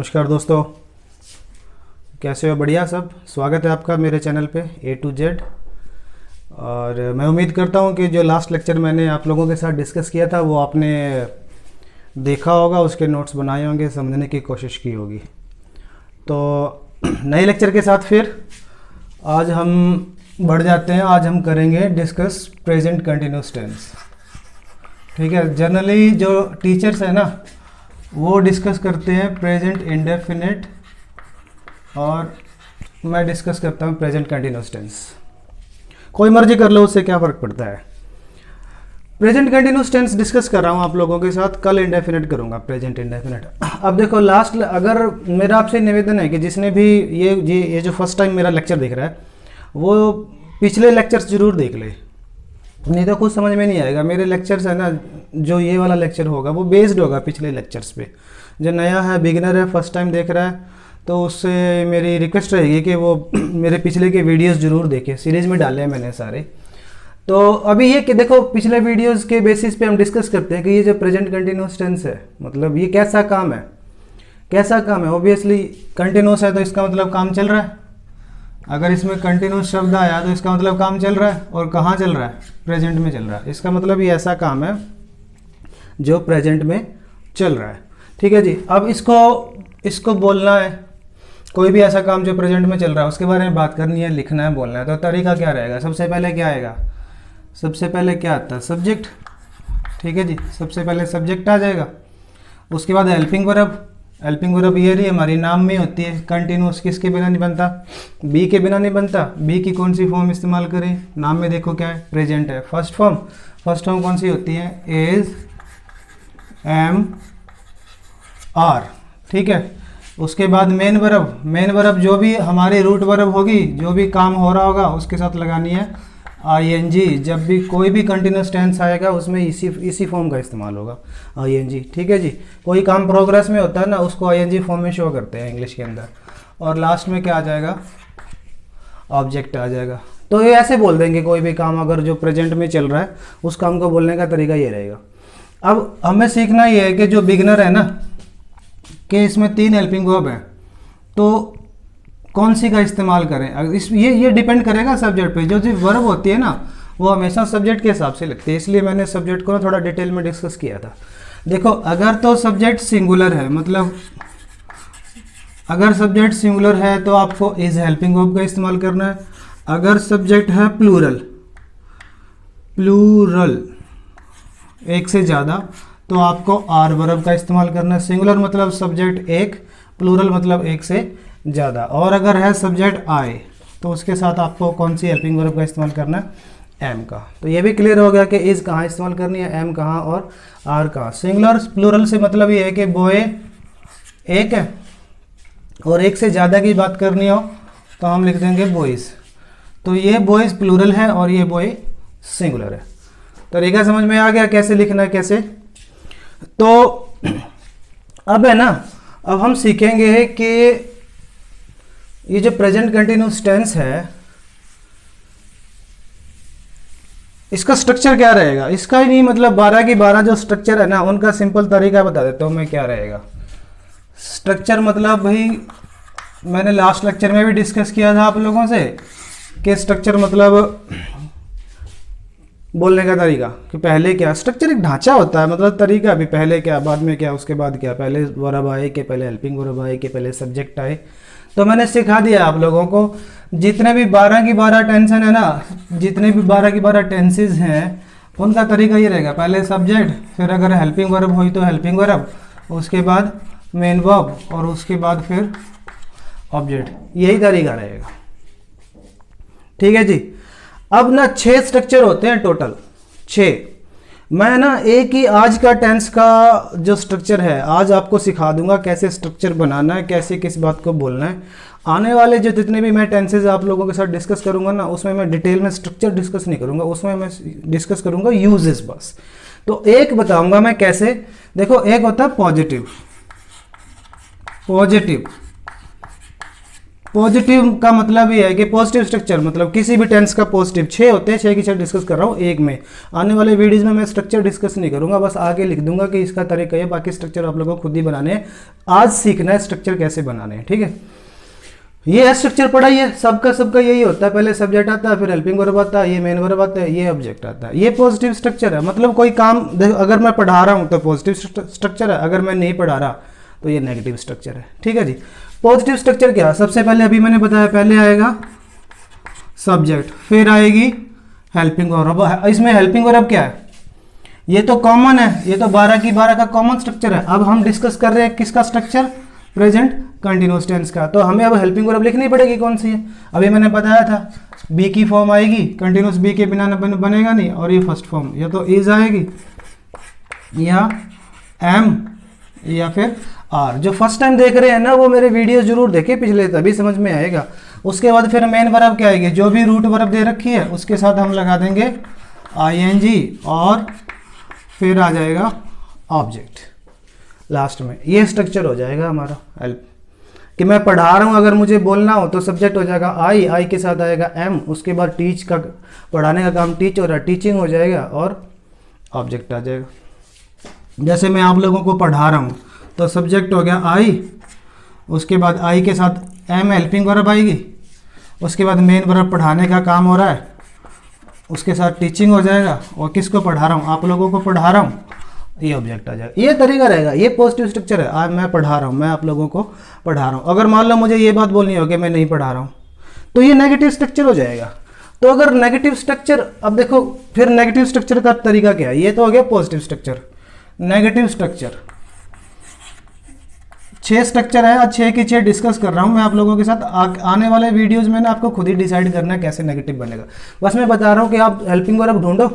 नमस्कार दोस्तों, कैसे हो? बढ़िया सब। स्वागत है आपका मेरे चैनल पे A to Z। और मैं उम्मीद करता हूँ कि जो लास्ट लेक्चर मैंने आप लोगों के साथ डिस्कस किया था वो आपने देखा होगा, उसके नोट्स बनाए होंगे, समझने की कोशिश की होगी। तो नए लेक्चर के साथ फिर आज हम बढ़ जाते हैं। आज हम करेंगे डिस्कस प्रेजेंट कंटिन्यूस टेंस। ठीक है, जनरली जो टीचर्स है ना वो डिस्कस करते हैं प्रेजेंट इंडेफिनिट और मैं डिस्कस करता हूँ प्रेजेंट कंटिन्यूस टेंस। कोई मर्जी कर लो, उससे क्या फ़र्क पड़ता है। प्रेजेंट कंटिन्यूस टेंस डिस्कस कर रहा हूँ आप लोगों के साथ, कल इंडेफिनिट करूँगा प्रेजेंट इंडेफिनिट। अब देखो लास्ट, अगर मेरा आपसे निवेदन है कि जिसने भी ये जो फर्स्ट टाइम मेरा लेक्चर देख रहा है वो पिछले लेक्चर्स जरूर देख ले, नहीं तो कुछ समझ में नहीं आएगा। मेरे लेक्चर्स है ना, जो ये वाला लेक्चर होगा वो बेस्ड होगा पिछले लेक्चर्स पे। जो नया है, बिगिनर है, फर्स्ट टाइम देख रहा है, तो उससे मेरी रिक्वेस्ट रहेगी कि वो मेरे पिछले के वीडियोस जरूर देखे। सीरीज़ में डाले हैं मैंने सारे। तो अभी ये कि देखो पिछले वीडियोस के बेसिस पे हम डिस्कस करते हैं कि ये जो प्रेजेंट कंटिन्यूस टेंस है, मतलब ये कैसा काम है। कैसा काम है? ऑब्वियसली कंटिन्यूस है तो इसका मतलब काम चल रहा है। अगर इसमें कंटिन्यूस शब्द आया तो इसका मतलब काम चल रहा है। और कहाँ चल रहा है? प्रेजेंट में चल रहा है। इसका मतलब ये ऐसा काम है जो प्रेजेंट में चल रहा है। ठीक है जी। अब इसको बोलना है, कोई भी ऐसा काम जो प्रेजेंट में चल रहा है उसके बारे में बात करनी है, लिखना है, बोलना है। तो तरीका क्या रहेगा? सबसे पहले क्या आएगा? सबसे पहले क्या आता है? सब्जेक्ट। ठीक है जी, सबसे पहले सब्जेक्ट आ जाएगा। उसके बाद हेल्पिंग वर्ब। हेल्पिंग वर्ब ये रही हमारी नाम में होती है। कंटिन्यूस किसके बिना नहीं बनता? बी के बिना नहीं बनता। बी की कौन सी फॉर्म इस्तेमाल करें? नाम में देखो क्या है? प्रेजेंट है। फर्स्ट फॉर्म कौन सी होती है? Is, am, are. ठीक है। उसके बाद मेन वर्ब जो भी हमारी रूट वर्ब होगी, जो भी काम हो रहा होगा उसके साथ लगानी है आईएनजी। जब भी कोई भी कंटिन्यूस टेंस आएगा उसमें इसी फॉर्म का इस्तेमाल होगा, आईएनजी। ठीक है जी। कोई काम प्रोग्रेस में होता है ना, उसको आईएनजी फॉर्म में शो करते हैं इंग्लिश के अंदर। और लास्ट में क्या आ जाएगा? ऑब्जेक्ट आ जाएगा। तो ये ऐसे बोल देंगे कोई भी काम अगर जो प्रेजेंट में चल रहा है उस काम को बोलने का तरीका ये रहेगा। अब हमें सीखना ये है कि जो बिगनर है ना, कि इसमें 3 हेल्पिंग वर्ब है, तो कौन सी का इस्तेमाल करें? अगर ये डिपेंड करेगा सब्जेक्ट पे। जो वर्ब होती है ना वो हमेशा सब्जेक्ट के हिसाब से लगती है, इसलिए मैंने सब्जेक्ट को ना थोड़ा डिटेल में डिस्कस किया था। देखो अगर तो सब्जेक्ट सिंगुलर है, मतलब अगर सब्जेक्ट सिंगुलर है तो आपको इज हेल्पिंग वर्ब का इस्तेमाल करना है। अगर सब्जेक्ट है प्लूरल एक से ज़्यादा, तो आपको आर वर्ब का इस्तेमाल करना है। सिंगुलर मतलब सब्जेक्ट एक, प्लूरल मतलब एक से ज़्यादा। और अगर है सब्जेक्ट आई तो उसके साथ आपको कौन सी हेल्पिंग वर्ब का इस्तेमाल करना है? एम का। तो ये भी क्लियर हो गया कि इज कहाँ इस्तेमाल करनी है, एम कहाँ और आर कहाँ। सिंगुलर प्लूरल से मतलब ये है कि बॉय एक है और एक से ज़्यादा की बात करनी हो तो हम लिख देंगे बॉयज़। तो ये बॉयज़ प्लूरल है और ये बॉय सिंगुलर है। तरीका समझ में आ गया कैसे लिखना है कैसे? तो अब है ना, अब हम सीखेंगे कि ये जो प्रेजेंट कंटिन्यूस टेंस है इसका स्ट्रक्चर क्या रहेगा। इसका ही नहीं, मतलब 12 की 12 जो स्ट्रक्चर है ना उनका सिंपल तरीका बता देता हूँ मैं क्या रहेगा। स्ट्रक्चर मतलब भाई मैंने लास्ट लेक्चर में भी डिस्कस किया था आप लोगों से कि स्ट्रक्चर मतलब बोलने का तरीका, कि पहले क्या। स्ट्रक्चर एक ढांचा होता है, मतलब तरीका भी, पहले क्या, बाद में क्या, उसके बाद क्या, पहले वर्ब आए कि पहले हेल्पिंग वर्ब आए कि पहले सब्जेक्ट आए। तो मैंने सिखा दिया आप लोगों को। जितने भी 12 की 12 टेंशन है ना, जितने भी 12 की 12 टेंसेज हैं उनका तरीका ये रहेगा। पहले सब्जेक्ट, फिर अगर हेल्पिंग वर्ब हुई तो हेल्पिंग वर्ब, उसके बाद मेन वर्ब और उसके बाद फिर ऑब्जेक्ट। यही तरीका रहेगा। ठीक है जी। अब ना 6 स्ट्रक्चर होते हैं टोटल, 6। मैं ना एक ही आज का टेंस का जो स्ट्रक्चर है आज आपको सिखा दूंगा कैसे स्ट्रक्चर बनाना है, कैसे किस बात को बोलना है। आने वाले जो जितने भी मैं टेंसेज आप लोगों के साथ डिस्कस करूंगा ना उसमें मैं डिटेल में स्ट्रक्चर डिस्कस नहीं करूंगा, उसमें मैं डिस्कस करूंगा यूजेस बस। तो एक बताऊंगा मैं कैसे। देखो एक होता है पॉजिटिव, पॉजिटिव का मतलब ये है कि पॉजिटिव स्ट्रक्चर मतलब किसी भी टेंस का पॉजिटिव 6 होते हैं, 6 की 6 डिस्कस कर रहा हूँ एक में। आने वाले वीडियोस में मैं स्ट्रक्चर डिस्कस नहीं करूंगा, बस आगे लिख दूंगा कि इसका तरीका है, बाकी स्ट्रक्चर आप लोगों को खुद ही बनाने हैं। आज सीखना है स्ट्रक्चर कैसे बनाने हैं, ठीक है। ये स्ट्रक्चर पढ़ा ही है, सबका यही होता है, पहले सब्जेक्ट आता है, फिर हेल्पिंग वर्ब आता है, ये मेन वर्ब आता है, ये ऑब्जेक्ट आता है। ये पॉजिटिव स्ट्रक्चर है, मतलब कोई काम अगर मैं पढ़ा रहा हूँ तो पॉजिटिव स्ट्रक्चर है, अगर मैं नहीं पढ़ा रहा तो ये नेगेटिव स्ट्रक्चर है, ठीक है जी। पॉजिटिव स्ट्रक्चर क्या है, सबसे पहले अभी मैंने बताया, पहले आएगा सब्जेक्ट, फिर आएगी हेल्पिंग वर्ब। इसमें हेल्पिंग वर्ब क्या है, ये तो कॉमन है, ये तो 12 की 12 का कॉमन स्ट्रक्चर है। अब हम डिस्कस कर रहे हैं किसका स्ट्रक्चर, प्रेजेंट कंटिन्यूअस टेंस का। तो हमें अब हेल्पिंग वर्ब लिखनी पड़ेगी, कौन सी है, अभी मैंने बताया था बी की फॉर्म आएगी, कंटिन्यूअस बी के बिना बनेगा नहीं, और ये फर्स्ट फॉर्म या तो इज आएगी या एम या फिर आर। जो फर्स्ट टाइम देख रहे हैं ना वो मेरे वीडियो जरूर देखें पिछले, तभी समझ में आएगा। उसके बाद फिर मेन वर्ब क्या आएगी, जो भी रूट वर्ब दे रखी है उसके साथ हम लगा देंगे ing और फिर आ जाएगा ऑब्जेक्ट लास्ट में। ये स्ट्रक्चर हो जाएगा हमारा हेल्प, कि मैं पढ़ा रहा हूँ, अगर मुझे बोलना हो तो सब्जेक्ट हो जाएगा आई के साथ आएगा एम, उसके बाद टीच का पढ़ाने का काम टीच हो रहा है, टीचिंग हो जाएगा और ऑब्जेक्ट आ जाएगा। जैसे मैं आप लोगों को पढ़ा रहा हूँ तो सब्जेक्ट हो गया आई, उसके बाद आई के साथ एम हेल्पिंग वर्ब आएगी, उसके बाद मेन वर्ब पढ़ाने का काम हो रहा है, उसके साथ टीचिंग हो जाएगा, और किसको पढ़ा रहा हूँ, आप लोगों को पढ़ा रहा हूँ, ये ऑब्जेक्ट आ जाएगा। ये तरीका रहेगा, ये पॉजिटिव स्ट्रक्चर है। आज मैं पढ़ा रहा हूँ, मैं आप लोगों को पढ़ा रहा हूँ, अगर मान लो मुझे ये बात बोलनी हो कि मैं नहीं पढ़ा रहा हूँ तो ये नेगेटिव स्ट्रक्चर हो जाएगा। तो अगर नेगेटिव स्ट्रक्चर, अब देखो फिर नेगेटिव स्ट्रक्चर का तरीका क्या है, ये तो हो गया positive structure. Negative structure 6 structure है, आज 6 की 6 डिस्कस कर रहा हूँ मैं आप लोगों के साथ। आने वाले वीडियोस में ना आपको खुद ही डिसाइड करना है कैसे नेगेटिव बनेगा। बस मैं बता रहा हूँ कि आप हेल्पिंग वर्ब ढूंढो,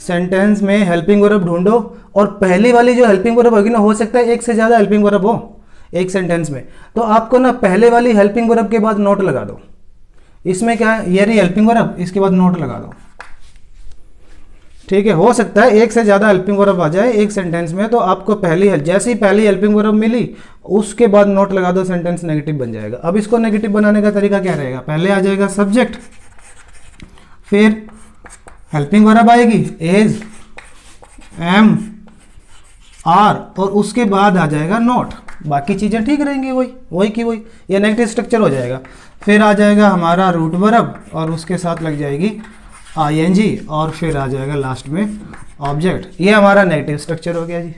सेंटेंस में हेल्पिंग वर्ब ढूंढो, और पहली वाली जो हेल्पिंग वर्ब होगी ना, हो सकता है एक से ज़्यादा हेल्पिंग वर्ब हो एक सेंटेंस में, तो आपको ना पहले वाली हेल्पिंग वर्ब के बाद नोट लगा दो। इसमें क्या है, ये रही हेल्पिंग वर्ब, इसके बाद नोट लगा दो, ठीक है। हो सकता है एक से ज़्यादा हेल्पिंग वर्ब आ जाए एक सेंटेंस में, तो आपको जैसे ही पहली हेल्पिंग वर्ब मिली उसके बाद नोट लगा दो, सेंटेंस नेगेटिव बन जाएगा। अब इसको नेगेटिव बनाने का तरीका क्या रहेगा, पहले आ जाएगा सब्जेक्ट, फिर हेल्पिंग वर्ब आएगी एज एम आर, और उसके बाद आ जाएगा नोट। बाकी चीज़ें ठीक रहेंगी, वही की वही, ये नेगेटिव स्ट्रक्चर हो जाएगा। फिर आ जाएगा हमारा रूट वर्ब और उसके साथ लग जाएगी ing, और फिर आ जाएगा लास्ट में ऑब्जेक्ट। ये हमारा नेगेटिव स्ट्रक्चर हो गया जी,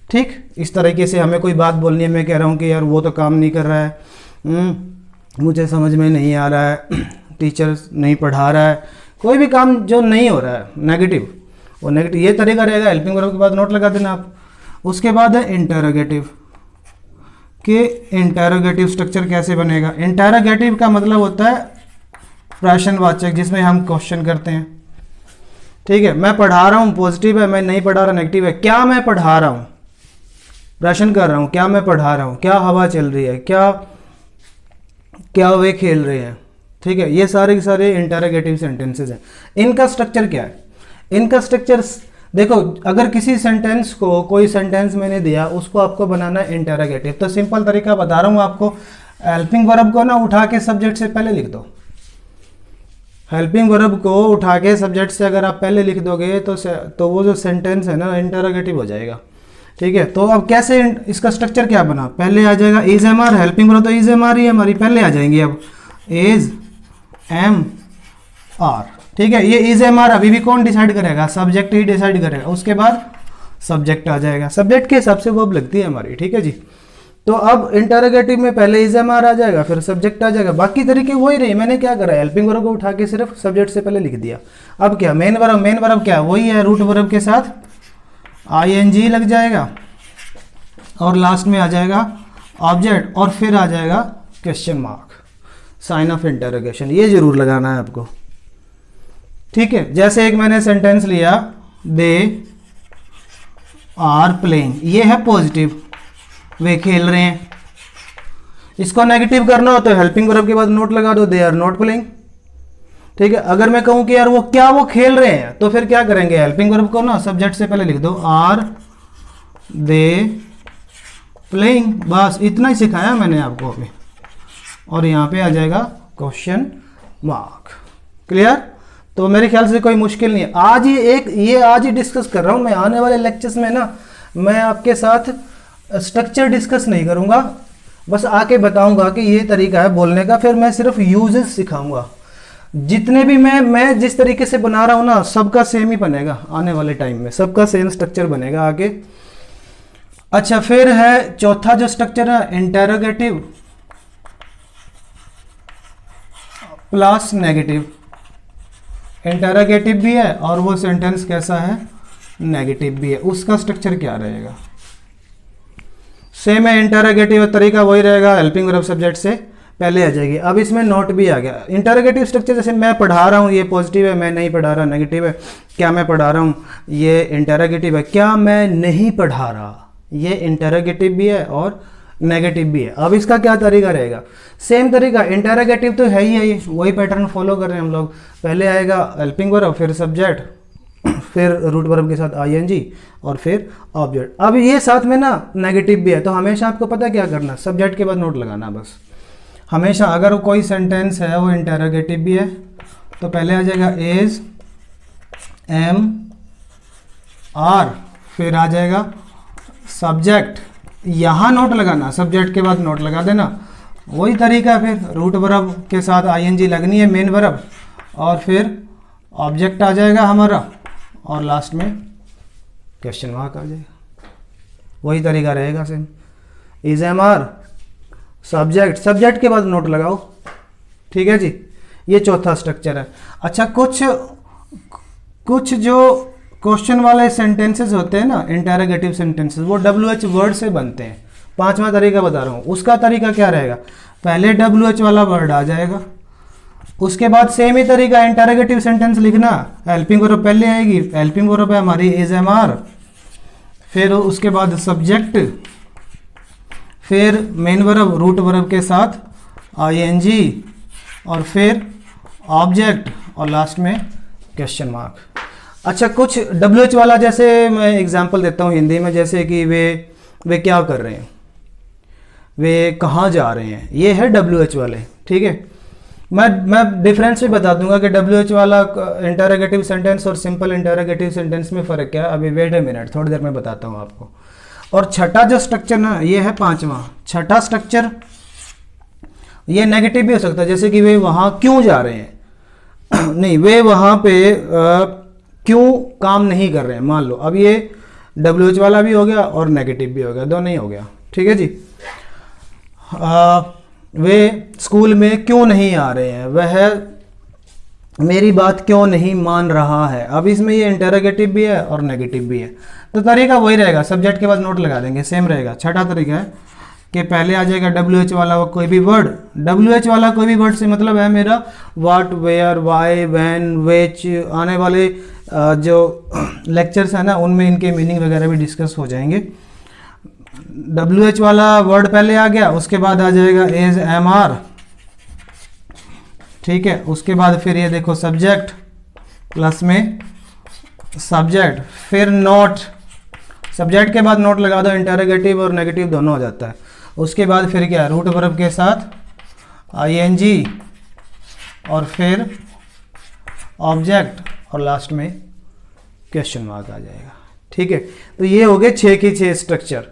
ठीक। इस तरीके से हमें कोई बात बोलनी है, मैं कह रहा हूँ कि यार वो तो काम नहीं कर रहा है, मुझे समझ में नहीं आ रहा है, टीचर नहीं पढ़ा रहा है, कोई भी काम जो नहीं हो रहा है नेगेटिव, वो नेगेटिव, ये तरीका रहेगा। हेल्पिंग वर्ब के बाद नोट लगा देना आप। उसके बाद है इंटरोगेटिव, कि इंटरोगेटिव स्ट्रक्चर कैसे बनेगा। इंटरोगेटिव का मतलब होता है प्रश्नवाचक, जिसमें हम क्वेश्चन करते हैं, ठीक है। मैं पढ़ा रहा हूँ पॉजिटिव है, मैं नहीं पढ़ा रहा नेगेटिव है। क्या मैं पढ़ा रहा हूँ, प्रश्न कर रहा हूँ, क्या मैं पढ़ा रहा हूँ, क्या हवा चल रही है, क्या वे खेल रहे हैं, ठीक है। ये सारे के सारे इंटरोगेटिव सेंटेंसेस हैं। इनका स्ट्रक्चर क्या है, इनका स्ट्रक्चर देखो, अगर किसी सेंटेंस को, कोई सेंटेंस मैंने दिया, उसको आपको बनाना है इंटरोगेटिव, तो सिंपल तरीका बता रहा हूँ आपको। हेल्पिंग वर्ब को ना उठा के सब्जेक्ट से पहले लिख दो। हेल्पिंग वर्ब को उठा के सब्जेक्ट से अगर आप पहले लिख दोगे तो वो जो सेंटेंस है ना इंटरोगेटिव हो जाएगा, ठीक है। तो अब कैसे इसका स्ट्रक्चर क्या बना, पहले आ जाएगा is am are, helping verb तो इज एम आर ही है हमारी, पहले आ जाएंगी अब इज एम आर, ठीक है। ये इज एम आर अभी भी कौन डिसाइड करेगा, सब्जेक्ट ही डिसाइड करेगा। उसके बाद सब्जेक्ट आ जाएगा, सब्जेक्ट के हिसाब से वर्ब लगती है हमारी, ठीक है जी। तो अब इंटरोगेटिव में पहले इज एम आर आ जाएगा, फिर सब्जेक्ट आ जाएगा, बाकी तरीके वही रही। मैंने क्या करा, हेल्पिंग वर्ब को उठा के सिर्फ सब्जेक्ट से पहले लिख दिया। अब क्या, मेन वर्ब क्या वही है, रूट वर्ब के साथ ing लग जाएगा, और लास्ट में आ जाएगा ऑब्जेक्ट, और फिर आ जाएगा question mark, sign of interrogation, ये जरूर लगाना है आपको, ठीक है। जैसे एक मैंने सेंटेंस लिया, दे आर प्लेइंग, ये है पॉजिटिव, वे खेल रहे हैं। इसको नेगेटिव करना हो तो हेल्पिंग वर्ब के बाद नोट लगा दो, दे आर नॉट प्लेइंग, ठीक है। अगर मैं कहूं कि यार वो खेल रहे हैं, तो फिर क्या करेंगे, हेल्पिंग वर्ब को ना सब्जेक्ट से पहले लिख दो, आर दे प्लेइंग, बस इतना ही सिखाया मैंने आपको अभी, और यहाँ पे आ जाएगा क्वेश्चन मार्क। क्लियर? तो मेरे ख्याल से कोई मुश्किल नहीं है। आज ही डिस्कस कर रहा हूँ मैं। आने वाले लेक्चर्स में ना मैं आपके साथ स्ट्रक्चर डिस्कस नहीं करूँगा, बस आके बताऊँगा कि ये तरीका है बोलने का, फिर मैं सिर्फ यूजेस सिखाऊँगा। जितने भी मैं जिस तरीके से बना रहा हूँ ना, सबका सेम ही बनेगा आने वाले टाइम में, सबका सेम स्ट्रक्चर बनेगा आगे। अच्छा, फिर है चौथा जो स्ट्रक्चर है इंटेरोगेटिव प्लस नेगेटिव। इंटेरोगेटिव भी है और वो सेंटेंस कैसा है, नेगेटिव भी है। उसका स्ट्रक्चर क्या रहेगा, सेम है। इंटेरोगेटिव तरीका वही रहेगा, हेल्पिंग वर्ब सब्जेक्ट से पहले आ जाएगी। अब इसमें नोट भी आ गया। इंटेरोगेटिव स्ट्रक्चर जैसे मैं पढ़ा रहा हूँ ये पॉजिटिव है, मैं नहीं पढ़ा रहा नेगेटिव है। क्या मैं पढ़ा रहा हूँ ये इंटेरोगेटिव है, क्या मैं नहीं पढ़ा रहा ये इंटेरोगेटिव भी है और नेगेटिव भी है। अब इसका क्या तरीका रहेगा, सेम तरीका। इंटेरोगेटिव तो है ही है, ये वही पैटर्न फॉलो कर रहे हैं हम लोग। पहले आएगा हेल्पिंग वर्ब, फिर सब्जेक्ट, फिर रूट वर्ब के साथ आईएनजी और फिर ऑब्जेक्ट। अब ये साथ में ना नेगेटिव भी है, तो हमेशा आपको पता क्या करना, सब्जेक्ट के बाद नोट लगाना बस। हमेशा अगर कोई सेंटेंस है वो इंटेरोगेटिव भी है तो पहले आ जाएगा इज एम आर, फिर आ जाएगा सब्जेक्ट। यहाँ नोट लगाना, सब्जेक्ट के बाद नोट लगा देना। वही तरीका है, फिर रूट वर्ब के साथ आईएनजी लगनी है, मेन वर्ब, और फिर ऑब्जेक्ट आ जाएगा हमारा और लास्ट में क्वेश्चन मार्क आ जाएगा। वही तरीका रहेगा same. Is am are subject, subject के बाद नोट लगाओ। ठीक है जी, ये चौथा स्ट्रक्चर है। अच्छा, कुछ जो क्वेश्चन वाले सेंटेंसेस होते हैं ना, इंटेरोगेटिव सेंटेंसेस, वो WH वर्ड से बनते हैं। पांचवा तरीका बता रहा हूँ। उसका तरीका क्या रहेगा, पहले WH वाला वर्ड आ जाएगा, उसके बाद सेम ही तरीका इंटेरोगेटिव सेंटेंस लिखना। हेल्पिंग वर्ब पहले आएगी, हेल्पिंग वर्ब है हमारी इज एम आर, फिर उसके बाद सब्जेक्ट, फिर मेन वर्ब रूट वर्ब के साथ आईएनजी, और फिर ऑब्जेक्ट, और लास्ट में क्वेश्चन मार्क। अच्छा, कुछ WH वाला, जैसे मैं एग्जांपल देता हूँ हिंदी में, जैसे कि वे क्या कर रहे हैं, वे कहाँ जा रहे हैं, ये है WH वाले। ठीक है, मैं डिफरेंस भी बता दूंगा कि WH वाला इंटेरोगेटिव सेंटेंस और सिंपल इंटेरोगेटिव सेंटेंस में फ़र्क क्या है। अभी वेट ए मिनट, थोड़ी देर में बताता हूँ आपको। और छठा जो स्ट्रक्चर ना, ये है पांचवा। छठा स्ट्रक्चर ये नेगेटिव भी हो सकता है, जैसे कि वे वहाँ क्यों जा रहे हैं नहीं, वे वहाँ पे क्यों काम नहीं कर रहे हैं। मान लो अब ये WH वाला भी हो गया और नेगेटिव भी हो गया, दोनों ही हो गया। ठीक है जी। वे स्कूल में क्यों नहीं आ रहे हैं, वह मेरी बात क्यों नहीं मान रहा है। अब इसमें ये इंटेरोगेटिव भी है और नेगेटिव भी है, तो तरीका वही रहेगा, सब्जेक्ट के बाद नोट लगा देंगे, सेम रहेगा। छठा तरीका है कि पहले आ जाएगा WH वाला कोई भी वर्ड। WH वाला कोई भी वर्ड से मतलब है मेरा what, where, why, when, which. आने वाले जो लेक्चर्स है ना, उनमें इनके मीनिंग वगैरह भी डिस्कस हो जाएंगे। WH वाला वर्ड पहले आ गया, उसके बाद आ जाएगा इज एम आर। ठीक है, उसके बाद फिर ये देखो सब्जेक्ट प्लस में सब्जेक्ट, फिर नोट, सब्जेक्ट के बाद नोट लगा दो, इंटेरोगेटिव और नेगेटिव दोनों हो जाता है। उसके बाद फिर क्या, रूट वर्ब के साथ आईएनजी, और फिर ऑब्जेक्ट, और लास्ट में क्वेश्चन मार्क आ जाएगा। ठीक है, तो ये हो गए 6 की 6 स्ट्रक्चर।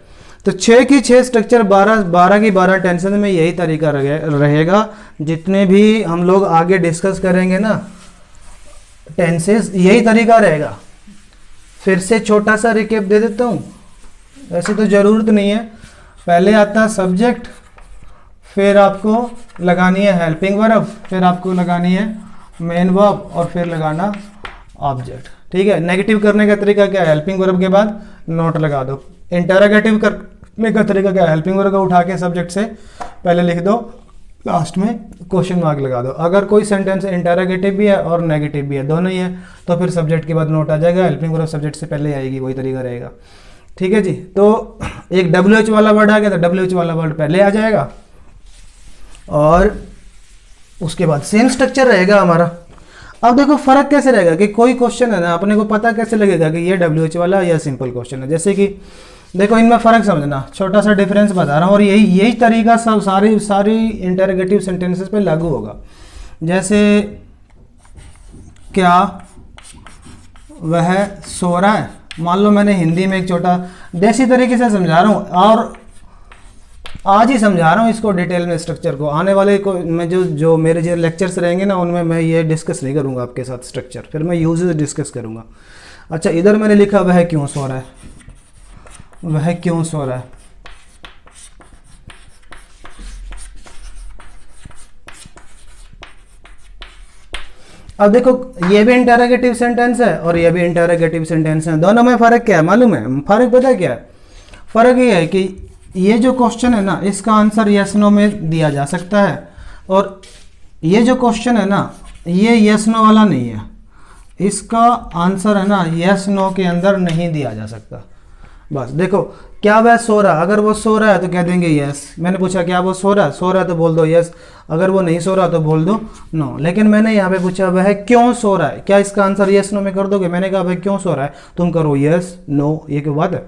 तो 6 की 6 स्ट्रक्चर, 12 की 12 टेंशन में यही तरीका रहेगा। जितने भी हम लोग आगे डिस्कस करेंगे ना टेंसेस, यही तरीका रहेगा। फिर से छोटा सा रिकेप दे देता हूँ, वैसे तो ज़रूरत नहीं है। पहले आता है सब्जेक्ट, फिर आपको लगानी है हेल्पिंग वर्ब, फिर आपको लगानी है मेन वर्ब, और फिर लगाना ऑब्जेक्ट। ठीक है, नेगेटिव करने का तरीका क्या है, हेल्पिंग वर्ब के बाद नोट लगा दो। इंटेरोगेटिव करने का तरीका क्या है, हेल्पिंग वर्ब को उठा के सब्जेक्ट से पहले लिख दो, लास्ट में क्वेश्चन मार्क लगा दो। अगर कोई सेंटेंस इंटेरोगेटिव भी है और नेगेटिव भी है, दोनों ही है, तो फिर सब्जेक्ट के बाद नोट आ जाएगा, हेल्पिंग वर्ब सब्जेक्ट से पहले आएगी, वही तरीका रहेगा। ठीक है जी। तो एक WH वाला वर्ड आ गया तो WH वाला वर्ड पहले आ जाएगा, और उसके बाद सेम स्ट्रक्चर रहेगा हमारा। अब देखो फर्क कैसे रहेगा कि कोई क्वेश्चन है ना, अपने को पता कैसे लगेगा कि ये WH वाला या सिंपल क्वेश्चन है। जैसे कि देखो इनमें फ़र्क समझना, छोटा सा डिफरेंस बता रहा हूँ, और यही तरीका सब सारी इंटरोगेटिव सेंटेंसेस पे लागू होगा। जैसे क्या वह सो रहा है, मान लो मैंने हिंदी में एक छोटा देसी तरीके से समझा रहा हूँ, और आज ही समझा रहा हूँ इसको डिटेल में, स्ट्रक्चर को। आने वाले को मैं जो मेरे जो लेक्चर्स रहेंगे ना, उनमें मैं ये डिस्कस नहीं करूँगा आपके साथ स्ट्रक्चर, फिर मैं यूजेस डिस्कस करूँगा। अच्छा, इधर मैंने लिखा वह क्यों सो रहा है, वह क्यों सो रहा है। अब देखो ये भी इंटरोगेटिव सेंटेंस है और ये भी इंटरोगेटिव सेंटेंस है, दोनों में फ़र्क क्या है मालूम है? फ़र्क पता है क्या है? फ़र्क ये है कि ये जो क्वेश्चन है ना, इसका आंसर यस नो में दिया जा सकता है, और ये जो क्वेश्चन है ना, ये यस नो वाला नहीं है, इसका आंसर है ना यस नो के अंदर नहीं दिया जा सकता। बस देखो, क्या वह सो रहा, अगर वो सो रहा है तो कह देंगे यस। मैंने पूछा क्या वो सो रहा है तो बोल दो यस। अगर वो नहीं सो रहा तो बोल दो नो। लेकिन मैंने यहाँ पे पूछा वह क्यों सो रहा है, क्या इसका आंसर यस नो में कर दोगे? मैंने कहा वह क्यों सो रहा है, तुम करो यस नो, ये क्यों बात है?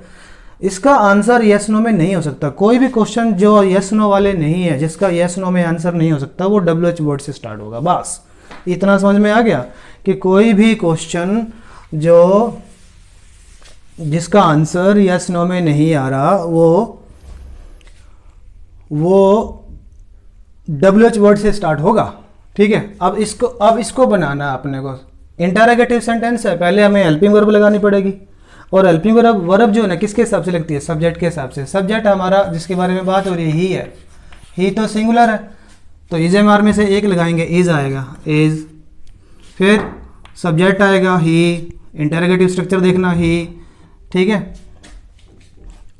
इसका आंसर यस नो में नहीं हो सकता। कोई भी क्वेश्चन जो यस नो वाले नहीं है, जिसका यस नो में आंसर नहीं हो सकता, वो WH वर्ड से स्टार्ट होगा। बस इतना समझ में आ गया कि कोई भी क्वेश्चन जिसका आंसर यस नो में नहीं आ रहा, वो WH वर्ड से स्टार्ट होगा। ठीक है, अब इसको बनाना अपने को। इंटरोगेटिव सेंटेंस है, पहले हमें हेल्पिंग वर्ब लगानी पड़ेगी, और हेल्पिंग वर्ब जो है ना किसके हिसाब से लगती है? सब्जेक्ट के हिसाब से। सब्जेक्ट हमारा जिसके बारे में बात हो रही है ही है, ही तो सिंगुलर है, तो इज एम आर में से एक लगाएंगे, इज आएगा, इज, फिर सब्जेक्ट आएगा ही, इंटरोगेटिव स्ट्रक्चर देखना ही। ठीक है,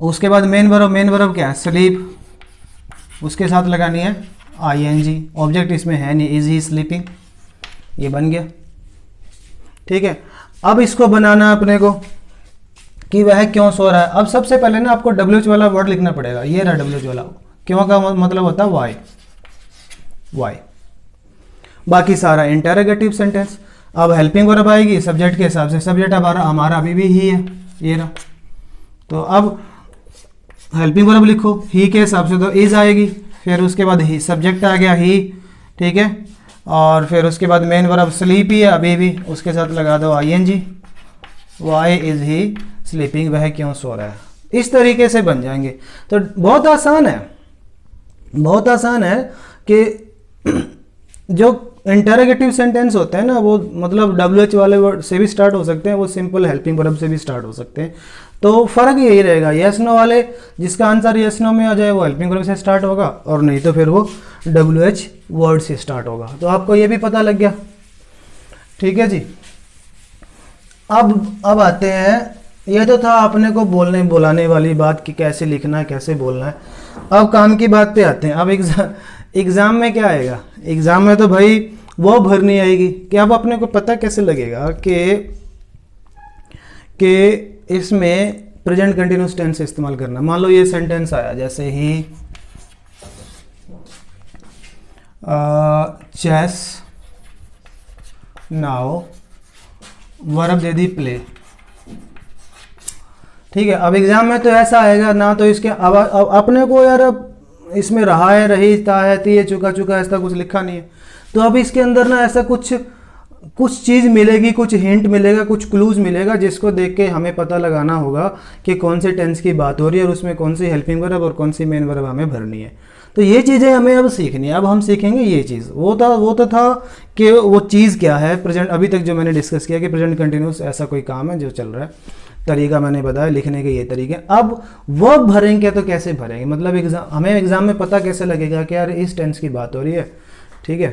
उसके बाद मेन वर्ब क्या है? स्लीप, उसके साथ लगानी है ING। ऑब्जेक्ट इसमें है नहीं, इज ही स्लीपिंग, ये बन गया। ठीक है, अब इसको बनाना अपने को कि वह क्यों सो रहा है। अब सबसे पहले ना आपको WH वाला वर्ड लिखना पड़ेगा, ये रहा WH वाला। क्यों का मतलब होता है वाई। बाकी सारा इंटरोगेटिव सेंटेंस। अब हेल्पिंग वर्ब आएगी सब्जेक्ट के हिसाब से, सब्जेक्ट हमारा अभी भी ही है, ये रहा। तो अब हेल्पिंग वर्ब लिखो ही के हिसाब से, तो इज आएगी, फिर उसके बाद ही सब्जेक्ट आ गया ही। ठीक है, और फिर उसके बाद मेन वर्ब स्लीप ही है अभी भी, उसके साथ लगा दो ING, why is he sleeping, वह क्यों सो रहा है। इस तरीके से बन जाएंगे। तो बहुत आसान है कि जो इंटरोगेटिव सेंटेंस होते हैं ना, वो मतलब WH वाले वर्ड से भी स्टार्ट हो सकते हैं, वो सिंपल हेल्पिंग वर्ब से भी स्टार्ट हो सकते हैं। तो फर्क यही रहेगा, यस नो वाले जिसका आंसर यस नो में आ जाए वो हेल्पिंग वर्ब से स्टार्ट होगा, और नहीं तो फिर वो WH वर्ड से स्टार्ट होगा। तो आपको ये भी पता लग गया। ठीक है जी, अब आते हैं, ये तो था अपने को बुलाने वाली बात कि कैसे लिखना है, कैसे बोलना है। अब काम की बात पे आते हैं। अब एग्ज़ाम में क्या आएगा? एग्ज़ाम में तो भाई वो भरनी आएगी कि अब अपने को पता कैसे लगेगा कि इसमें प्रेजेंट कंटिन्यूस टेंस से इस्तेमाल करना। मान लो ये सेंटेंस आया जैसे ही चेस नाउ, वर्ब दे दी प्ले। ठीक है, अब एग्जाम में तो ऐसा आएगा ना, तो इसके अब अपने को यार अब इसमें रहा है, रही, ता है, ती है, चुका, ऐसा कुछ लिखा नहीं है। तो अब इसके अंदर ना ऐसा कुछ चीज़ मिलेगी, कुछ हिंट मिलेगा, कुछ क्लूज मिलेगा, जिसको देख के हमें पता लगाना होगा कि कौन से टेंस की बात हो रही है और उसमें कौन सी हेल्पिंग वर्ब और कौन सी मेन वर्ब हमें भरनी है। तो ये चीज़ें हमें अब सीखनी है। अब हम सीखेंगे ये चीज़। वो तो था कि वो चीज़ क्या है प्रेजेंट, अभी तक जो मैंने डिस्कस किया कि प्रेजेंट कंटिन्यूस ऐसा कोई काम है जो चल रहा है, तरीका मैंने बताया लिखने के, ये तरीके। अब वर्ब भरेंगे तो कैसे भरेंगे, मतलब हमें एग्जाम में पता कैसे लगेगा कि यार इस टेंस की बात हो रही है। ठीक है,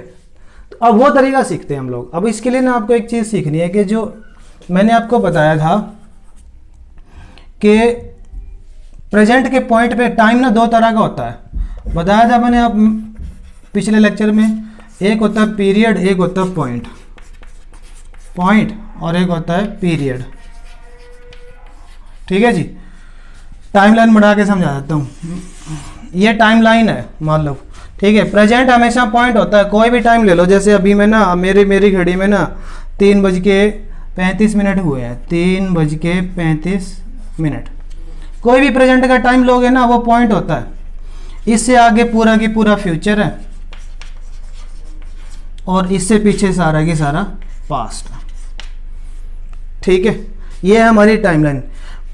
तो अब वो तरीका सीखते हैं हम लोग। अब इसके लिए ना आपको एक चीज़ सीखनी है कि जो मैंने आपको बताया था कि प्रेजेंट के पॉइंट पे टाइम ना दो तरह का होता है, बताया था मैंने आप पिछले लेक्चर में। एक होता है पीरियड, एक होता है पॉइंट और एक होता है पीरियड। ठीक है जी, टाइमलाइन बढ़ा के समझा देता हूँ। ये टाइमलाइन है मान लो, ठीक है। प्रेजेंट हमेशा पॉइंट होता है, कोई भी टाइम ले लो। जैसे अभी मैं ना मेरी घड़ी में ना 3:35 हुए हैं, 3:35। कोई भी प्रेजेंट का टाइम लोगे ना वो पॉइंट होता है, इससे आगे पूरा की पूरा फ्यूचर है और इससे पीछे सारा की सारा पास्ट है। ठीक है, ये है हमारी टाइमलाइन।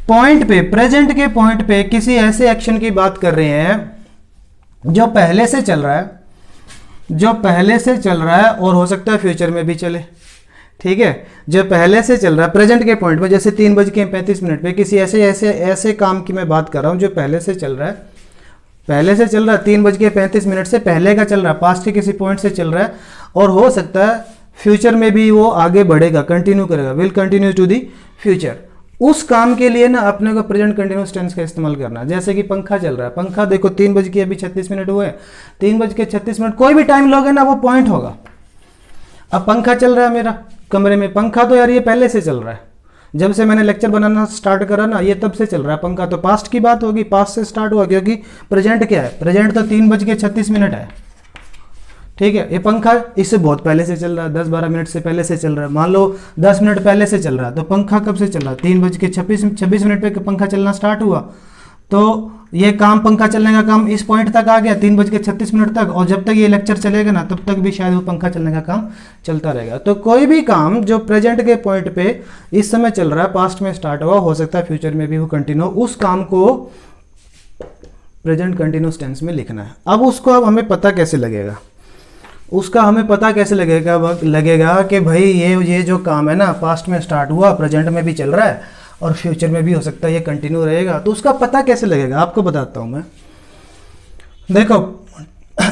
पॉइंट पे, प्रेजेंट के पॉइंट पे किसी ऐसे एक्शन की बात कर रहे हैं जो पहले से चल रहा है, जो पहले से चल रहा है और हो सकता है फ्यूचर में भी चले। ठीक है, जो पहले से चल रहा है प्रेजेंट के पॉइंट पे, जैसे 3:35 पे किसी ऐसे काम की मैं बात कर रहा हूं जो पहले से चल रहा है, पहले से चल रहा है, 3:35 से पहले का चल रहा है, पास्ट के किसी पॉइंट से चल रहा है और हो सकता है फ्यूचर में भी वो आगे बढ़ेगा, कंटिन्यू करेगा, will continue to the future. उस काम के लिए ना अपने को प्रेजेंट कंटिन्यूस टेंस का इस्तेमाल करना है। जैसे कि पंखा चल रहा है, पंखा देखो 3:36 हुए, 3:36, कोई भी टाइम लोगे ना वो पॉइंट होगा। अब पंखा चल रहा है मेरा कमरे में, पंखा तो यार ये पहले से चल रहा है, जब से मैंने लेक्चर बनाना स्टार्ट करा ना ये तब से चल रहा है पंखा, तो पास्ट की बात होगी, पास्ट से स्टार्ट हुआ, क्योंकि प्रेजेंट क्या है, प्रेजेंट तो 3:36 है। ठीक है, ये पंखा इससे बहुत पहले से चल रहा है, 10-12 मिनट से पहले से चल रहा है, मान लो 10 मिनट पहले से चल रहा है, तो पंखा कब से चल रहा है, 3:26 पे पंखा चलना स्टार्ट हुआ, तो ये काम, पंखा चलने का काम इस पॉइंट तक आ गया 3:36 तक, और जब तक ये लेक्चर चलेगा ना तब तक भी शायद वो पंखा चलने का काम चलता रहेगा। तो कोई भी काम जो प्रेजेंट के पॉइंट पे इस समय चल रहा है, पास्ट में स्टार्ट हुआ, हो सकता है फ्यूचर में भी वो कंटिन्यू, उस काम को प्रेजेंट कंटिन्यूस टेंस में लिखना है। अब उसको अब हमें पता कैसे लगेगा, उसका हमें पता कैसे लगेगा कि भाई ये जो काम है ना पास्ट में स्टार्ट हुआ, प्रेजेंट में भी चल रहा है और फ्यूचर में भी हो सकता है ये कंटिन्यू रहेगा, तो उसका पता कैसे लगेगा आपको बताता हूं मैं। देखो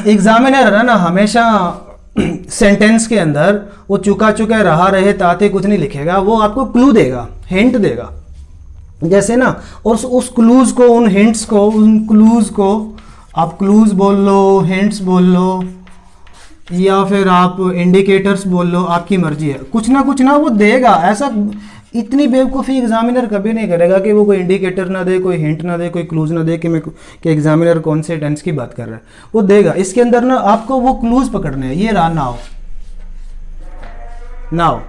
एग्जामिनर है ना हमेशा सेंटेंस के अंदर वो चुका चुका रहा रहे ताते कुछ नहीं लिखेगा, वो आपको क्लू देगा, हिंट देगा, जैसे ना, और उस क्लूज को, उन हिंट्स को, उन क्लूज को आप क्लूज बोल लो, हिंट्स बोल लो, या फिर आप इंडिकेटर्स बोल लो, आपकी मर्जी है, कुछ ना वो देगा। ऐसा इतनी बेवकूफ़ी एग्जामिनर कभी नहीं करेगा कि वो कोई इंडिकेटर ना दे, कोई हिंट ना दे, कोई क्लूज ना दे कि एग्जामिनर कौन से टेंस की बात कर रहा है, वो देगा। इसके अंदर ना आपको वो क्लूज पकड़ने हैं। ये रहा नाउ, नाउ,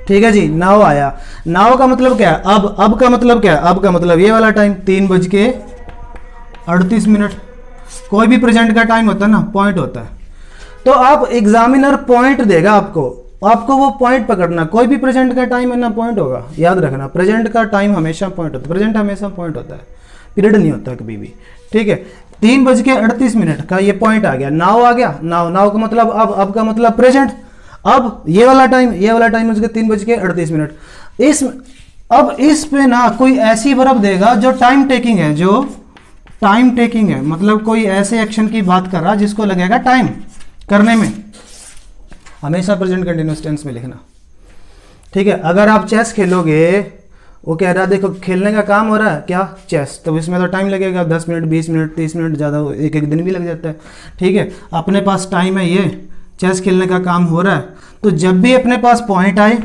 ठीक है जी, नाउ आया। नाउ का मतलब क्या है, अब का मतलब क्या है, अब का मतलब ये वाला टाइम 3:38। कोई भी प्रेजेंट का टाइम होता है ना, पॉइंट होता है, तो आप एग्जामिनर पॉइंट देगा आपको वो पॉइंट पकड़ना। कोई भी प्रेजेंट का टाइम है ना पॉइंट होगा, याद रखना, प्रेजेंट का टाइम हमेशा पॉइंट होता है, प्रेजेंट हमेशा पॉइंट होता है, पीरियड नहीं होता कभी भी। ठीक है, 3:38 का ये पॉइंट आ गया, नाउ आ गया। नाउ का मतलब अब का मतलब प्रेजेंट, अब ये वाला टाइम उसके 3:38। अब इस पे ना कोई ऐसी वर्ब देगा जो टाइम टेकिंग है, मतलब कोई ऐसे एक्शन की बात कर रहा जिसको लगेगा टाइम करने में, हमेशा प्रेजेंट कंटिन्यूअस टेंस में लिखना। ठीक है, अगर आप चेस खेलोगे, वो कह रहा है देखो खेलने का काम हो रहा है क्या, चेस, तो इसमें तो टाइम लगेगा, 10 मिनट, 20 मिनट, 30 मिनट, ज़्यादा एक दिन भी लग जाता है। ठीक है, अपने पास टाइम है, ये चेस खेलने का काम हो रहा है, तो जब भी अपने पास पॉइंट आए,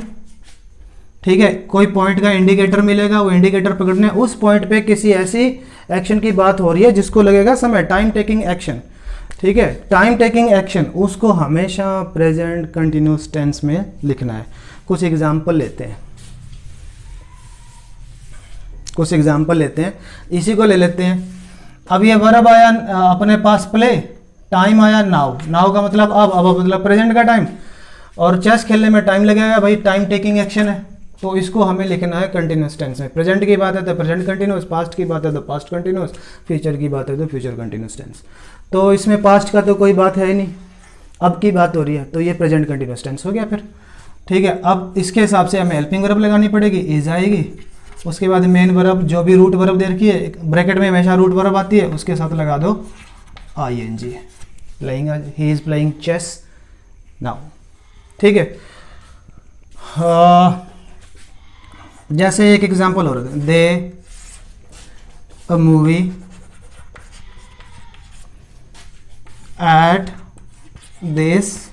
ठीक है, कोई पॉइंट का इंडिकेटर मिलेगा, वो इंडिकेटर पकड़ने, उस पॉइंट पे किसी ऐसी एक्शन की बात हो रही है जिसको लगेगा समय, टाइम टेकिंग एक्शन। ठीक है, टाइम टेकिंग एक्शन, उसको हमेशा प्रेजेंट कंटिन्यूस टेंस में लिखना है। कुछ एग्जाम्पल लेते हैं, इसी को ले लेते हैं। अब ये वर्ब आया अपने पास प्ले, टाइम आया नाउ का मतलब अब मतलब प्रेजेंट का टाइम, और चेस खेलने में टाइम लगेगा भाई, टाइम टेकिंग एक्शन है, तो इसको हमें लिखना है कंटिन्यूस टेंस में। प्रेजेंट की बात है तो प्रेजेंट कंटिन्यूस, पास्ट की बात है तो पास्ट कंटिन्यूस, फ्यूचर की बात है तो फ्यूचर कंटिन्यूस टेंस। तो इसमें पास्ट का तो कोई बात है ही नहीं, अब की बात हो रही है, तो ये प्रेजेंट कंटिन्यूस टेंस हो गया फिर। ठीक है, अब इसके हिसाब से हमें हेल्पिंग वर्ब लगानी पड़ेगी, इज आएगी, उसके बाद मेन वर्ब, जो भी रूट वर्ब दे रखी है, ब्रैकेट में हमेशा रूट वर्ब आती है, उसके साथ लगा दो ing, playing, he is playing chess now. ठीक है, जैसे एक एग्जांपल हो रहा है, they a movie at this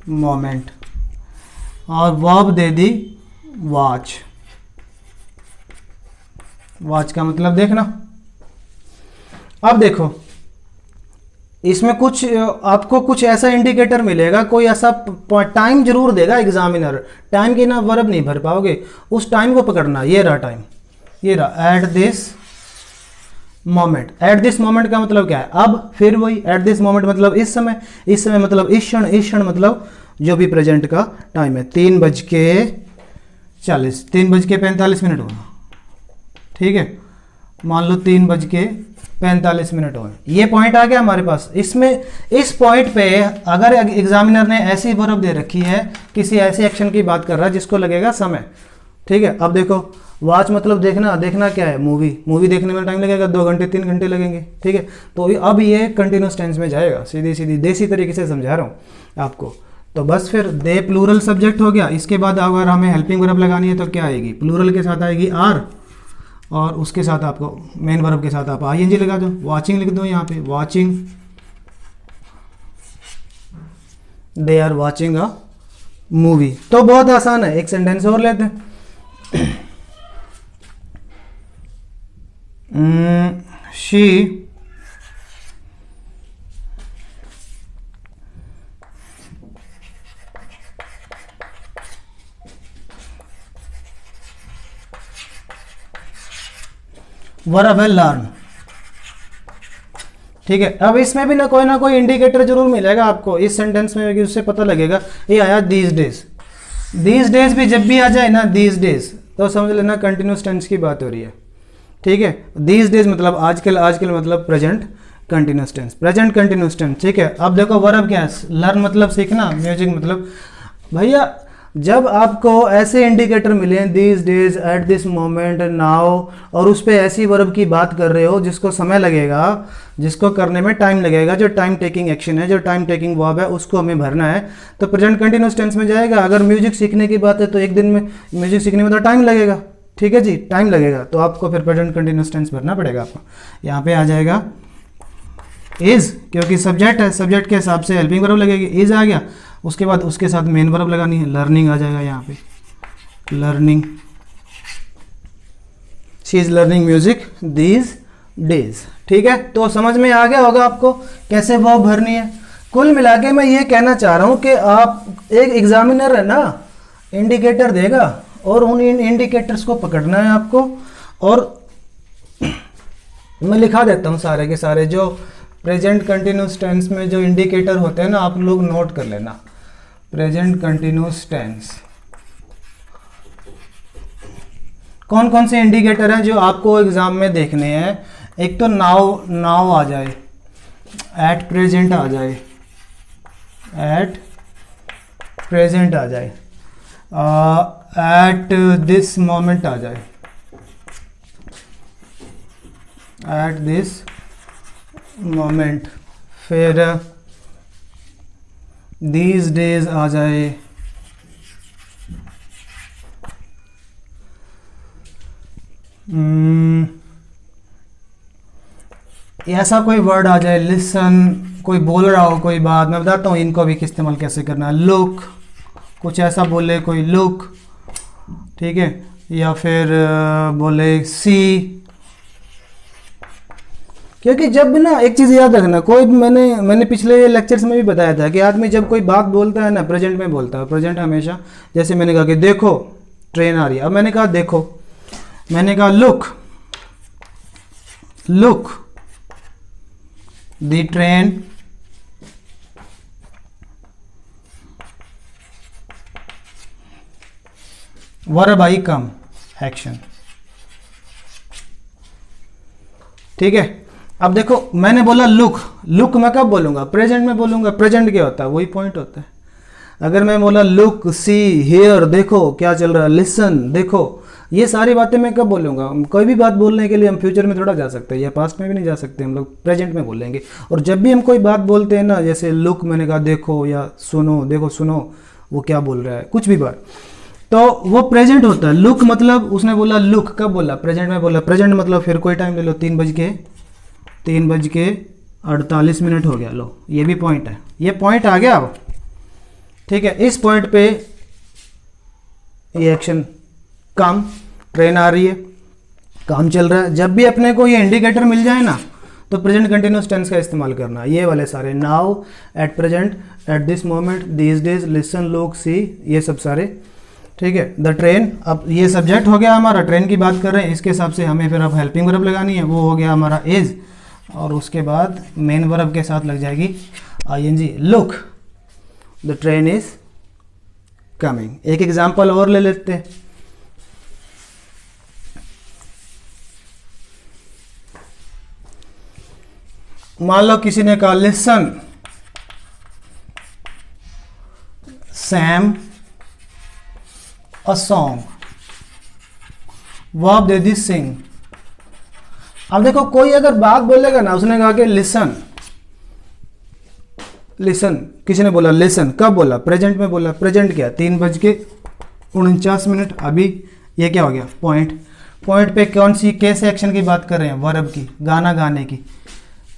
moment, और वर्ब दे दी वॉच का मतलब देखना। अब देखो इसमें कुछ आपको कुछ ऐसा इंडिकेटर मिलेगा, कोई ऐसा टाइम जरूर देगा एग्जामिनर, टाइम के ना वर्ब नहीं भर पाओगे, उस टाइम को पकड़ना। ये रहा टाइम, ये रहा eight this moment. Eight this moment का मतलब क्या है, अब फिर वही एट दिस मोमेंट मतलब इस समय, इस समय मतलब इस क्षण, इस क्षण मतलब जो भी प्रेजेंट का टाइम है 3:40, 3:45 होगा, ठीक है, मान लो 3:45 हो। ये पॉइंट आ गया हमारे पास। इसमें इस पॉइंट पे अगर एग्जामिनर ने ऐसी वर्ब दे रखी है, किसी ऐसे एक्शन की बात कर रहा है जिसको लगेगा समय, ठीक है। अब देखो वॉच मतलब देखना, देखना क्या है, मूवी, मूवी देखने में टाइम लगेगा 2 घंटे 3 घंटे लगेंगे, ठीक है। तो अब ये कंटिन्यूस टेंस में जाएगा, सीधी सीधी देसी तरीके से समझा रहा हूँ आपको। तो बस फिर दे प्लूरल सब्जेक्ट हो गया। इसके बाद अगर हमें हेल्पिंग वर्ब लगानी है तो क्या आएगी, प्लूरल के साथ आएगी आर, और उसके साथ आपको मेन वर्ब के साथ आप आईएनजी लगा दो, वॉचिंग लिख दो यहाँ पे, watching, they are watching a movie. तो बहुत आसान है। एक सेंटेंस और लेते हैं। शी वर्ब है लर्न, ठीक है। अब इसमें भी ना कोई इंडिकेटर जरूर मिलेगा आपको इस सेंटेंस में, कि उससे पता लगेगा ये आया दीज डेज। दीज डेज भी जब भी आ जाए ना दीज डेज, तो समझ लेना कंटिन्यूस टेंस की बात हो रही है, ठीक है। दीज डेज मतलब आजकल, आजकल मतलब present continuous tense, present continuous tense, ठीक है। अब देखो वर्ब क्या है, लर्न मतलब सीखना, म्यूजिक मतलब, भैया जब आपको ऐसे इंडिकेटर मिले these days, eight this moment, now, और उस पर ऐसी वर्ब की बात कर रहे हो जिसको समय लगेगा, जिसको करने में टाइम लगेगा, जो टाइम टेकिंग एक्शन है, जो टाइम टेकिंग वर्ब है, उसको हमें भरना है, तो प्रेजेंट कंटिन्यूस टेंस में जाएगा। अगर म्यूजिक सीखने की बात है तो एक दिन में म्यूजिक सीखने में तो टाइम लगेगा, ठीक है जी, टाइम लगेगा, तो आपको फिर प्रेजेंट कंटिन्यूस टेंस भरना पड़ेगा आपको। यहाँ पे आ जाएगा इज, क्योंकि सब्जेक्ट है, सब्जेक्ट के हिसाब से हेल्पिंग वर्ब लगेगी, इज आ गया। उसके बाद उसके साथ मेन वर्ब लगानी है, लर्निंग आ जाएगा यहाँ पे, learning, she is learning music these days, ठीक है। तो समझ में आ गया होगा आपको कैसे वर्ब भरनी है। कुल मिला के मैं ये कहना चाह रहा हूँ कि आप, एक एग्जामिनर है ना, इंडिकेटर देगा और उन इंडिकेटर्स को पकड़ना है आपको। और मैं लिखा देता हूँ सारे के सारे जो प्रेजेंट कंटिन्यूस टेंस में जो इंडिकेटर होते हैं ना, आप लोग नोट कर लेना। प्रेजेंट कंटिन्यूस टेंस कौन कौन से इंडिकेटर हैं जो आपको एग्जाम में देखने हैं। एक तो नाउ, नाउ आ जाए, एट प्रेजेंट आ जाए, एट प्रेजेंट आ जाए, एट दिस मोमेंट आ जाए, एट दिस मोमेंट, फिर दीज डेज आ जाए, ऐसा कोई वर्ड आ जाए, लिसन, कोई बोल रहा हो कोई बात, मैं बताता हूँ इनको भी इस्तेमाल कैसे करना है। लुक, कुछ ऐसा बोले कोई लुक, ठीक है, या फिर बोले सी। क्योंकि जब ना एक चीज़ याद रखना, कोई मैंने पिछले लेक्चर्स में भी बताया था कि आदमी जब कोई बात बोलता है ना, प्रेजेंट में बोलता है। प्रेजेंट हमेशा, जैसे मैंने कहा कि देखो ट्रेन आ रही है, अब मैंने कहा देखो, मैंने कहा look, look the train verb I come, action, ठीक है। अब देखो मैंने बोला लुक, लुक मैं कब बोलूंगा, प्रेजेंट में बोलूंगा। प्रेजेंट क्या होता है, वही पॉइंट होता है। अगर मैं बोला लुक, सी, हियर, देखो क्या चल रहा है, लिसन, देखो, ये सारी बातें मैं कब बोलूंगा। कोई भी बात बोलने के लिए हम फ्यूचर में थोड़ा जा सकते हैं या पास्ट में भी नहीं जा सकते, हम लोग प्रेजेंट में बोलेंगे। और जब भी हम कोई बात बोलते हैं ना, जैसे लुक मैंने कहा देखो, या सुनो, देखो सुनो वो क्या बोल रहा है, कुछ भी बात, तो वो प्रेजेंट होता है। लुक मतलब उसने बोला लुक, कब बोला, प्रेजेंट में बोला। प्रेजेंट मतलब फिर कोई टाइम ले लो, 3:48 हो गया, लो ये भी पॉइंट है, ये पॉइंट आ गया अब, ठीक है। इस पॉइंट पे ये एक्शन काम, ट्रेन आ रही है, काम चल रहा है। जब भी अपने को ये इंडिकेटर मिल जाए ना, तो प्रेजेंट कंटिन्यूस टेंस का इस्तेमाल करना, ये वाले सारे, now, at present, at this moment, these days, listen, look, see, ये सब सारे, ठीक है। द ट्रेन, अब ये सब्जेक्ट हो गया हमारा, ट्रेन की बात कर रहे हैं, इसके हिसाब से हमें फिर अब हेल्पिंग वर्ब लगानी है, वो हो गया हमारा इज, और उसके बाद मेन वर्ब के साथ लग जाएगी ING, look, the train is coming. एक एग्जाम्पल और ले लेते हैं, मान लो किसी ने कहा listen Sam a song, verb दे दी सिंग। अब देखो कोई अगर बात बोलेगा ना, उसने कहा कि लिसन, लिसन, किसी ने बोला लिसन, कब बोला? प्रेजेंट में बोला। प्रेजेंट क्या? 3:49। अभी ये क्या हो गया? पॉइंट। पॉइंट पे कौन सी, कैसे एक्शन की बात कर रहे हैं? वर्ब की, गाना गाने की।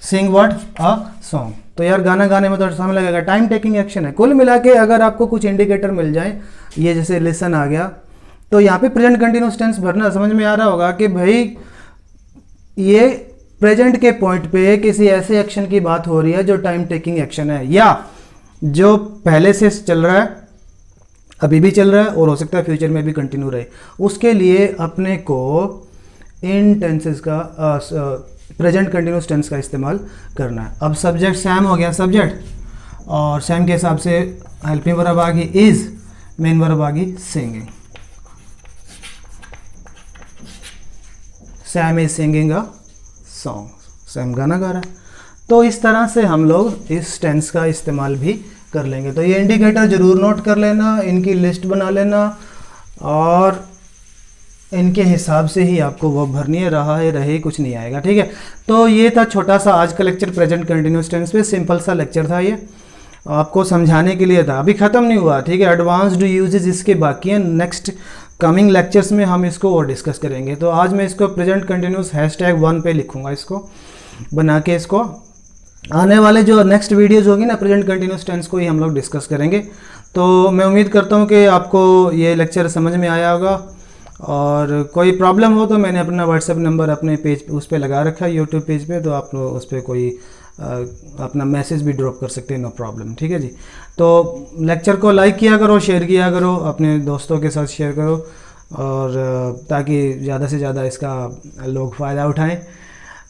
सिंग व्हाट? A song. तो यार गाना गाने में तो समय लगेगा, टाइम टेकिंग एक्शन है। कुल मिला के अगर आपको कुछ इंडिकेटर मिल जाए, ये जैसे लिसन आ गया, तो यहाँ पे प्रेजेंट कंटिन्यूस टेंस भरना समझ में आ रहा होगा कि भाई ये प्रेजेंट के पॉइंट पे किसी ऐसे एक्शन की बात हो रही है जो टाइम टेकिंग एक्शन है, या जो पहले से चल रहा है, अभी भी चल रहा है, और हो सकता है फ्यूचर में भी कंटिन्यू रहे। उसके लिए अपने को इन टेंसेस का प्रेजेंट कंटिन्यूस टेंस का इस्तेमाल करना है। अब सब्जेक्ट सैम हो गया, सब्जेक्ट, और सैम के हिसाब से हेल्पिंग वर्ब आ गई इज, मेन वर्ब आ गई singing. Sam is singing a song, Sam गाना गा रहा है। तो इस तरह से हम लोग इस टेंस का इस्तेमाल भी कर लेंगे। तो ये इंडिकेटर जरूर नोट कर लेना, इनकी लिस्ट बना लेना, और इनके हिसाब से ही आपको वो भरनी है, रहा है रहे कुछ नहीं आएगा, ठीक है। तो ये था छोटा सा आज का लेक्चर प्रेजेंट कंटिन्यूस टेंस पे, सिंपल सा लेक्चर था, ये आपको समझाने के लिए था, अभी ख़त्म नहीं हुआ, ठीक है। एडवांस्ड यूजेस इसके बाकी हैं, नेक्स्ट कमिंग लेक्चर्स में हम इसको और डिस्कस करेंगे। तो आज मैं इसको प्रेजेंट कंटिन्यूस #1 पे लिखूंगा, इसको बना के, इसको आने वाले जो नेक्स्ट वीडियोज़ होगी ना, प्रेजेंट कंटिन्यूस टेंस को ही हम लोग डिस्कस करेंगे। तो मैं उम्मीद करता हूँ कि आपको ये लेक्चर समझ में आया होगा, और कोई प्रॉब्लम हो तो मैंने अपना व्हाट्सएप नंबर अपने पेज उस पर लगा रखा है, यूट्यूब पेज पे, तो आप उस पर कोई अपना मैसेज भी ड्रॉप कर सकते हैं, नो प्रॉब्लम, ठीक है जी। तो लेक्चर को लाइक किया करो, शेयर किया करो, अपने दोस्तों के साथ शेयर करो, और ताकि ज़्यादा से ज़्यादा इसका लोग फ़ायदा उठाएं,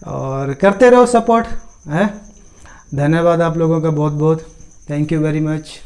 और करते रहो सपोर्ट है। धन्यवाद आप लोगों का बहुत बहुत, थैंक यू वेरी मच।